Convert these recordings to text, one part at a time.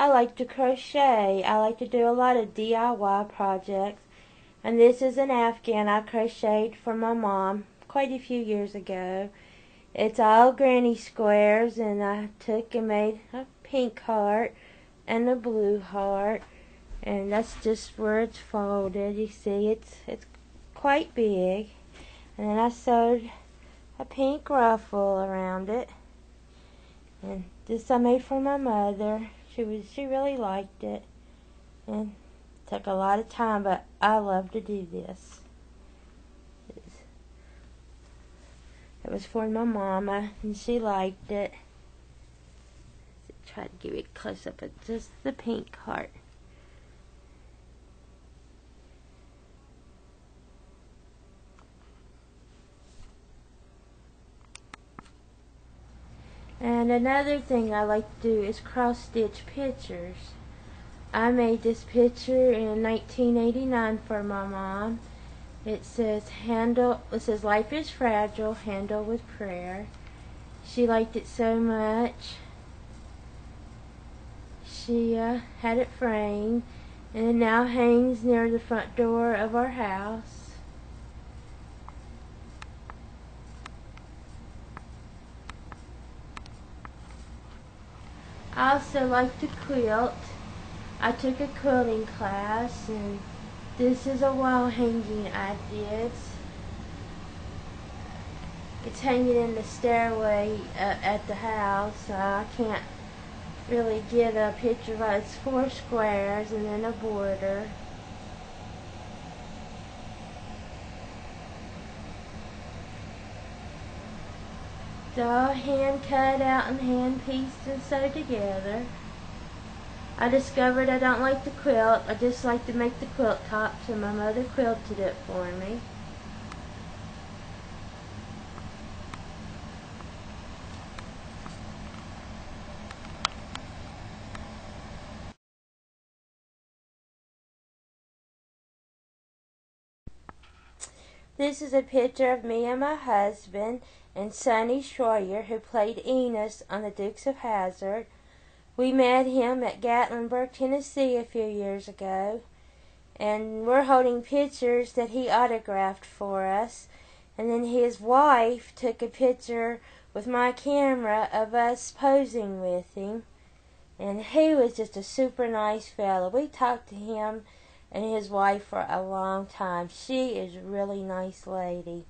I like to crochet. I like to do a lot of DIY projects. And this is an Afghan I crocheted for my mom quite a few years ago. It's all granny squares, and I took and made a pink heart and a blue heart. And that's just where it's folded. You see, it's quite big. And then I sewed a pink ruffle around it. And this I made for my mother. She really liked it. And it took a lot of time, but I love to do this. It was for my mama, and she liked it. Try to give you a close up of just the pink heart. And another thing I like to do is cross-stitch pictures. I made this picture in 1989 for my mom. It says life is fragile, handle with prayer. She liked it so much. She had it framed, and it now hangs near the front door of our house. I also like to quilt. I took a quilting class, and this is a wall hanging I did. It's hanging in the stairway at the house, so I can't really get a picture of it. It's 4 squares and then a border. It's all hand cut out and hand pieced and sewed together. I discovered I don't like to quilt. I just like to make the quilt tops, and my mother quilted it for me. This is a picture of me and my husband and Sonny Schroyer, who played Enos on the Dukes of Hazzard. We met him at Gatlinburg, Tennessee a few years ago, and we're holding pictures that he autographed for us. And then his wife took a picture with my camera of us posing with him, and he was just a super nice fellow. We talked to him and his wife for a long time. She is a really nice lady.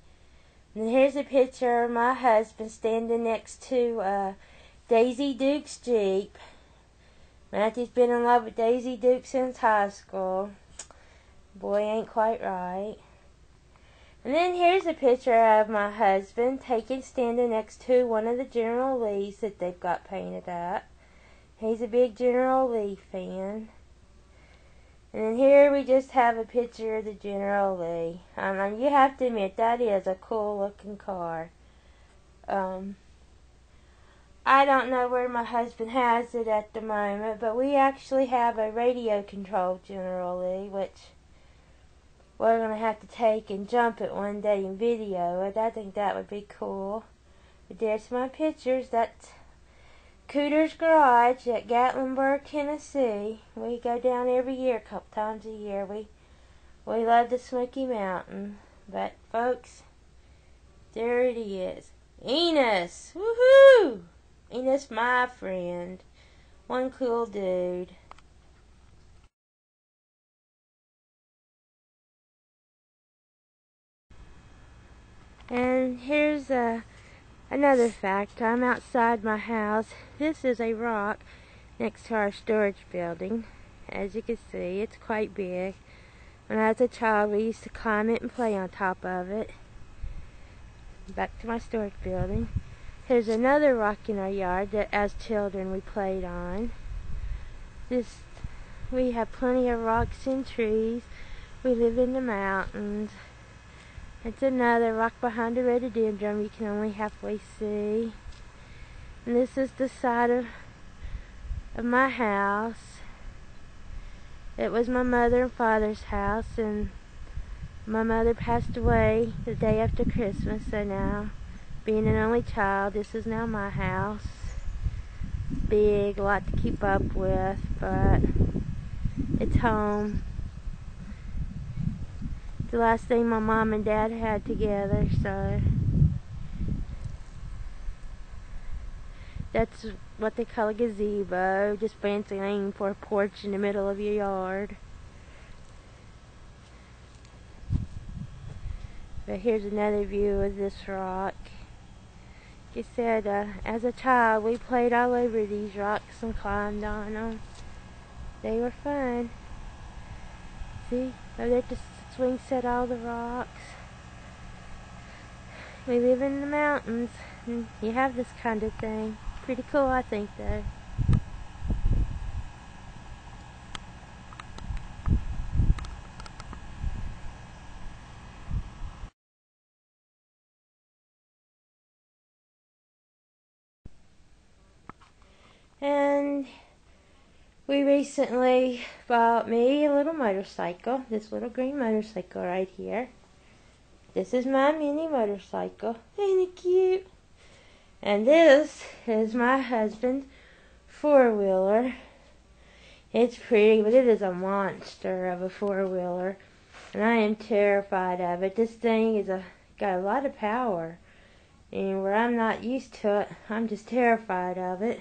And here's a picture of my husband standing next to Daisy Duke's Jeep. Matthew's been in love with Daisy Duke since high school. Boy ain't quite right. And then here's a picture of my husband standing next to one of the General Lees that they've got painted up. He's a big General Lee fan. And then here we just have a picture of the General Lee. You have to admit, that is a cool looking car. I don't know where my husband has it at the moment, but we actually have a radio controlled General Lee, which we're going to have to take and jump it one day and video it. I think that would be cool. But there's my pictures. That's Cooter's Garage at Gatlinburg, Tennessee. We go down every year, a couple times a year. We love the Smoky Mountain. But folks, there it is. Enos! Woohoo! Enos, my friend. One cool dude. And here's another fact. I'm outside my house. This is a rock next to our storage building. As you can see, it's quite big. When I was a child, we used to climb it and play on top of it. Back to my storage building. Here's another rock in our yard that as children we played on. We have plenty of rocks and trees. We live in the mountains. It's another rock behind a rhododendron you can only halfway see. And this is the side of my house. It was my mother and father's house, and my mother passed away the day after Christmas, so now, being an only child, this is now my house. big, a lot to keep up with, but it's home. The last thing my mom and dad had together, so that's what they call a gazebo, just fancy name for a porch in the middle of your yard. But here's another view of this rock. Like I said, as a child we played all over these rocks and climbed on them. They were fun. See, over there at the swing set, all the rocks. We live in the mountains, and you have this kind of thing. Pretty cool, I think, though. And we recently bought me a little motorcycle, this little green motorcycle right here. This is my mini motorcycle. Ain't it cute? And this is my husband's four-wheeler. It's pretty, but it is a monster of a four-wheeler. And I am terrified of it. This thing is got a lot of power. And where I'm not used to it, I'm just terrified of it.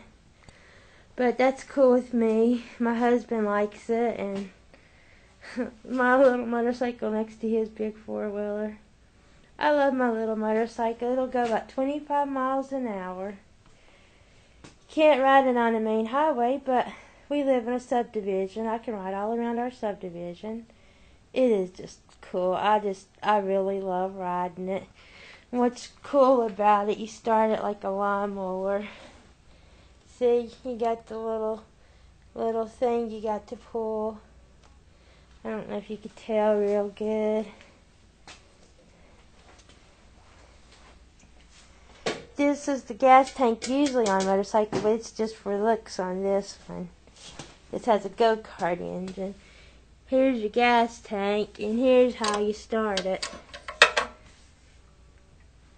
But that's cool with me. My husband likes it, and my little motorcycle next to his big four-wheeler. I love my little motorcycle. It'll go about 25 miles an hour. Can't ride it on the main highway, but we live in a subdivision. I can ride all around our subdivision. It is just cool. I really love riding it. What's cool about it, you start it like a lawnmower. See, you got the little thing you got to pull. I don't know if you could tell real good. This is the gas tank usually on a motorcycle, but it's just for looks on this one. This has a go-kart engine. Here's your gas tank, and here's how you start it.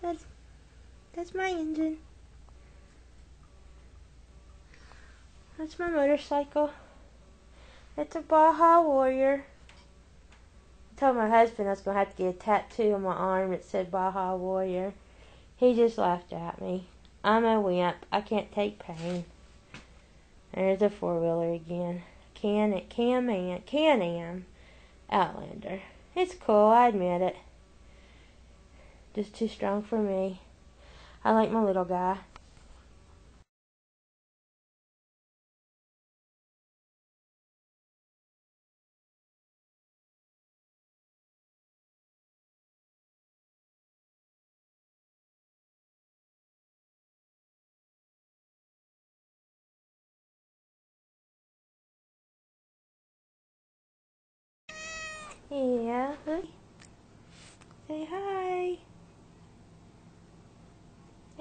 That's my engine. That's my motorcycle. It's a Baja Warrior. I told my husband I was going to have to get a tattoo on my arm that said Baja Warrior. He just laughed at me. I'm a wimp. I can't take pain. There's a four-wheeler again. Can-Am Outlander. It's cool, I admit it. Just too strong for me. I like my little guy. Yeah, look. Say hi.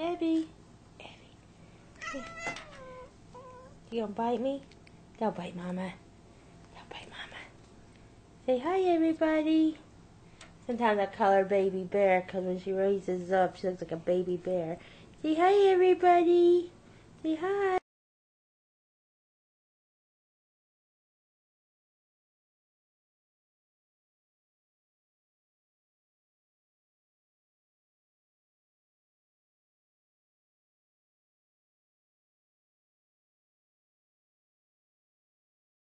Abby. You gonna bite me? Don't bite Mama. Don't bite Mama. Say hi, everybody. Sometimes I call her Baby Bear because when she raises up, she looks like a baby bear. Say hi, everybody. Say hi.